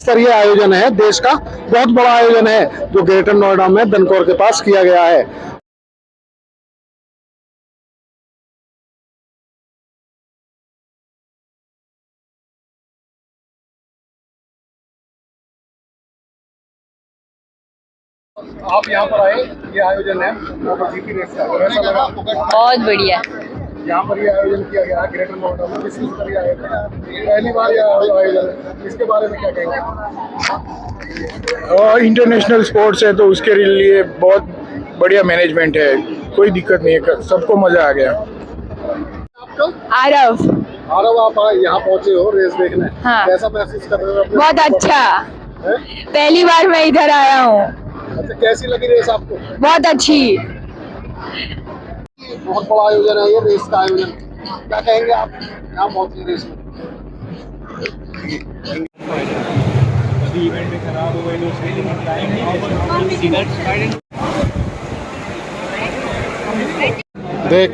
स्तरीय आयोजन है, देश का बहुत बड़ा आयोजन है जो ग्रेटर नोएडा में दनकौर के पास किया गया है। आप यहाँ पर आए, ये आयोजन है मोटो जीपी रेस का, कैसा लगा आपको? बहुत बढ़िया। यहाँ पर ये आयोजन किया गया है ग्रेटर नोएडा में, किस स्तरीय आयोजन, पहली बार यह आयोजन है, इसके बारे में क्या कहेंगे? इंटरनेशनल स्पोर्ट्स है तो उसके लिए बहुत बढ़िया मैनेजमेंट है, कोई दिक्कत नहीं है, सबको मजा आ गया। आपका आरव। आरव, आप यहाँ पहुँचे हो रेस देखने, हाँ। कैसा महसूस कर रहे हो? बहुत अच्छा, है? पहली बार मैं इधर आया हूँ। अच्छा, कैसी लगी रेस आपको? बहुत अच्छी। बहुत बड़ा आयोजन है ये रेस का आयोजन, क्या कहेंगे आप यहाँ पहुँचे रेस में? इवेंट में खराब हो गई तो देख